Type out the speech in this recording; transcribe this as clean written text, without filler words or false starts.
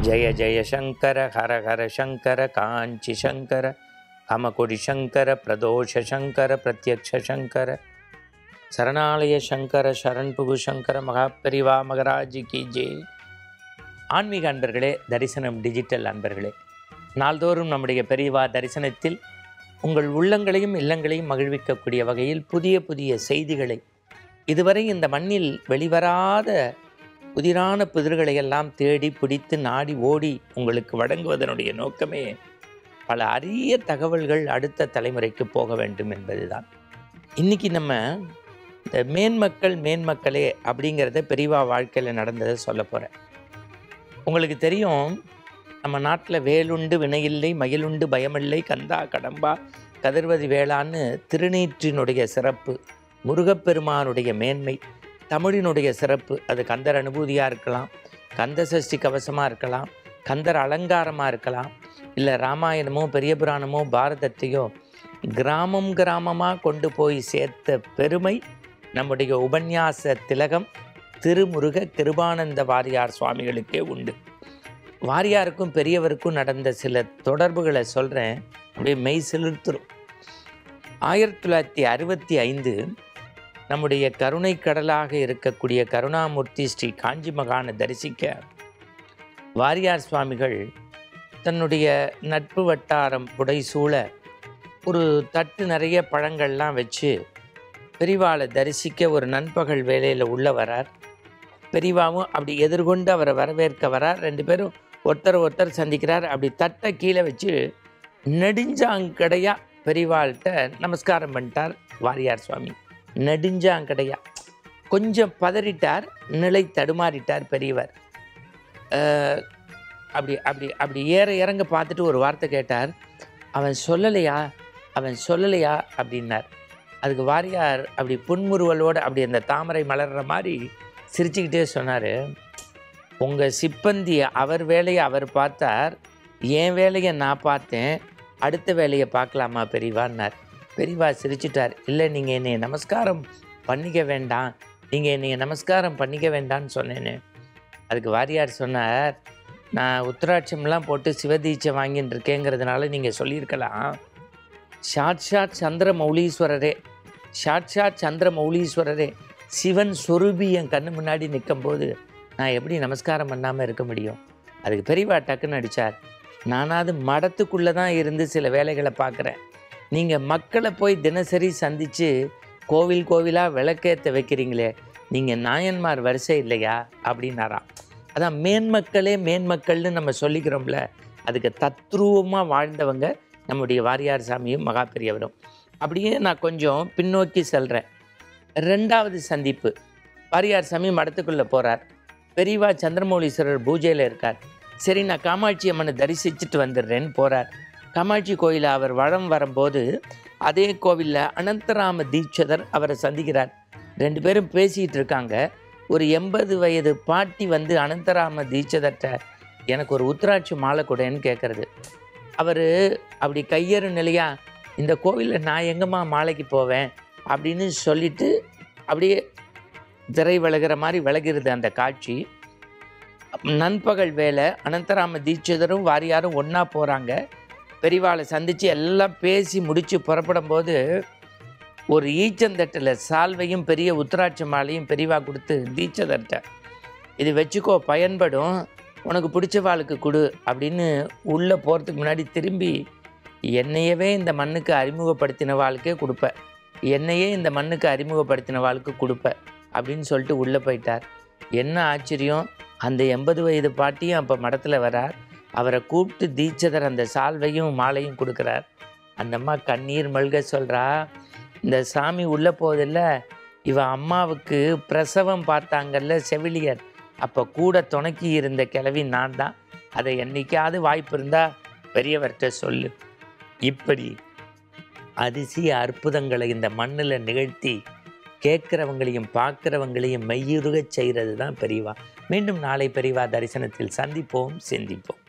ஜெய ஜெய சங்கர ஹர ஹர சங்கர காஞ்சி சங்கர காமகோடி சங்கர பிரதோஷ சங்கர பிரத்யக்ஷ சங்கர சரணாலய சங்கர சரண்புகு சங்கர மகாபெரிவா மகராஜி கி ஜெய். ஆன்மீக அன்பர்களே, தரிசனம் டிஜிட்டல் அன்பர்களே, நாள்தோறும் நம்முடைய பெரியவா தரிசனத்தில் உங்கள் உள்ளங்களையும் இல்லங்களையும் மகிழ்விக்கக்கூடிய வகையில் புதிய புதிய செய்திகளை, இதுவரை இந்த மண்ணில் வெளிவராத புதிரான புதிர்களை எல்லாம் தேடி பிடித்து நாடி ஓடி உங்களுக்கு வழங்குவதனுடைய நோக்கமே பல அரிய தகவல்கள் அடுத்த தலைமுறைக்கு போக வேண்டும் என்பதுதான். இன்றைக்கி நம்ம இந்த மேன்மக்களே அப்படிங்கிறத பெரியவா வாழ்க்கையில் நடந்ததை சொல்ல போகிறேன். உங்களுக்கு தெரியும், நம்ம நாட்டில் வேலுண்டு வினையில்லை, மயிலுண்டு பயமில்லை, கந்தா கடம்பா கதிர்வதி வேளான்னு திருநீற்றினுடைய சிறப்பு, முருகப்பெருமானுடைய மேன்மை, தமிழினுடைய சிறப்பு. அது கந்தர் அனுபூதியாக இருக்கலாம், கந்த சஷ்டி கவசமாக இருக்கலாம், கந்தர் அலங்காரமாக இருக்கலாம், இல்லை ராமாயணமோ பெரிய புராணமோ பாரதத்தையோ கிராமம் கிராமமாக கொண்டு போய் சேர்த்த பெருமை நம்முடைய உபன்யாச திலகம் திருமுருக கிருபானந்த வாரியார் சுவாமிகளுக்கே உண்டு. வாரியாருக்கும் பெரியவருக்கும் நடந்த சில தொடர்புகளை சொல்கிறேன், அப்படியே மெய் சிலிர்த்துரும். 1965 நம்முடைய கருணை கடலாக இருக்கக்கூடிய கருணாமூர்த்தி ஸ்ரீ காஞ்சி மகானை தரிசிக்க வாரியார் சுவாமிகள் தன்னுடைய நட்பு வட்டாரம் புடைசூழ ஒரு தட்டு நிறைய பழங்கள்லாம் வச்சு பெரியவாளை தரிசிக்க ஒரு நண்பகல் வேலையில் உள்ள வரார். பெரியவாவும் அப்படி எதிர்கொண்டு அவரை வரவேற்க வரார். ரெண்டு பேரும் ஒருத்தர் சந்திக்கிறார். அப்படி தட்டை கீழே வச்சு நெடுஞ்சாங்கடையாக பெரியவாள்கிட்ட நமஸ்காரம் பண்ணிட்டார் வாரியார் சுவாமி. நெடுஞ்சாங்கடையா கொஞ்சம் பதறிட்டார், நிலை தடுமாறிட்டார் பெரியவர். அப்படி அப்படி அப்படி ஏற இறங்க பார்த்துட்டு ஒரு வார்த்தை கேட்டார், அவன் சொல்லலையா அப்படின்னார். அதுக்கு வாரியார் அப்படி புன்முறுவலோடு அப்படி அந்த தாமரை மலர்ற மாதிரி சிரிச்சுக்கிட்டே சொன்னார், உங்கள் சிப்பந்தியை அவர் வேலையை அவர் பார்த்தார், என் வேலையை நான் பார்த்தேன், அடுத்த வேலையை பார்க்கலாமா பெரியவான்னார். பெரியவா சிரிச்சிட்டார். இல்லை, நீங்கள் என்னை நமஸ்காரம் பண்ணிக்க வேண்டான்னு சொன்னேன்னு. அதுக்கு வாரியார் சொன்னார், நான் உத்தராட்சம்லாம் போட்டு சிவதீட்சை வாங்கின்னு இருக்கேங்கிறதுனால நீங்கள் சொல்லியிருக்கலாம், சாட்சாத் சந்திர மௌலீஸ்வரரே சிவன் சொரூபி என் கண்ணு முன்னாடி நிற்கும்போது நான் எப்படி நமஸ்காரம் பண்ணாமல் இருக்க முடியும். அதுக்கு பெரியவா டக்குன்னு அடித்தார், நானாவது மடத்துக்குள்ளே தான் இருந்து சில வேலைகளை பார்க்குறேன், நீங்கள் மக்களை போய் தினசரி சந்தித்து கோவிலாக விளக்கேற்ற வைக்கிறீங்களே, நீங்கள் நாயன்மார் வரிசை இல்லையா அப்படின்னாராம். அதான் மேன்மக்கள்னு நம்ம சொல்லிக்கிறோம்ல, அதுக்கு தத்ரூபமாக வாழ்ந்தவங்க நம்முடைய வாரியார் சாமியும் மகா பெரியவரும். அப்படியே நான் கொஞ்சம் பின்னோக்கி செல்கிறேன். 2வது சந்திப்பு, வாரியார் சாமி மடத்துக்குள்ளே போகிறார். பெரியவா சந்திரமௌலீஸ்வரர் பூஜையில் இருக்கார். சரி, நான் காமாட்சி அம்மனை தரிசிச்சுட்டு வந்துடுறேன்னு போகிறார். காமாட்சி கோயிலில் அவர் வளம் வரும்போது அதே கோவிலில் அனந்தராம தீட்சிதர் அவரை சந்திக்கிறார். 2 பேரும் பேசிகிட்டு இருக்காங்க. ஒரு 80 வயது பாட்டி வந்து அனந்தராம தீட்சிதர்கிட்ட எனக்கு ஒரு உத்திராட்சி மாலை கூடன்னு கேட்குறது. அவர் அப்படி கையறு நிலையாக, இந்த கோவிலில் நான் எங்கேம்மா மாலைக்கு போவேன் அப்படின்னு சொல்லிட்டு அப்படியே திரை விலகிற மாதிரி விலகிறது அந்த காட்சி. நண்பகல் வேலை, அனந்தராம தீட்சிதரும் வாரியாரும் ஒன்றா போகிறாங்க. பெரியவாளை சந்தித்து எல்லாம் பேசி முடித்து புறப்படும் போது ஒரு ஈச்சந்தட்டில் சால்வையும் பெரிய உத்திராட்சி மாலையும் பெரியவா கொடுத்து தீட்சிதர்கிட்ட, இது வச்சுக்கோ, பயன்படும், உனக்கு பிடிச்ச வாளுக்கு கொடு அப்படின்னு உள்ளே போகிறதுக்கு முன்னாடி திரும்பி, என்னையவே இந்த மண்ணுக்கு அறிமுகப்படுத்தின வாழ்க்கே கொடுப்ப அப்படின்னு சொல்லிட்டு உள்ளே போயிட்டார். என்ன ஆச்சரியம், அந்த 80 வயது பாட்டியும் அப்போ மடத்தில் வரார். அவரை கூப்பிட்டு தீட்சிதர் அந்த சால்வையும் மாலையும் கொடுக்குறார். அந்த அம்மா கண்ணீர் மல்க சொல்கிறா, இந்த சாமி உள்ளே போதில்ல, இவன் அம்மாவுக்கு பிரசவம் பார்த்தாங்கல்ல செவிலியர், அப்போ கூட துணைக்கி இருந்த கிழவி நான் தான், அதை என்னைக்காவது வாய்ப்பு இருந்தால் பெரியவர்கிட்ட சொல்லு. இப்படி அதிசய அற்புதங்களை இந்த மண்ணில் நிகழ்த்தி கேட்குறவங்களையும் பார்க்குறவங்களையும் மெய்யுருகச் செய்கிறது தான் பெரியவா. மீண்டும் நாளை பெரியவா தரிசனத்தில் சந்திப்போம், சிந்திப்போம்.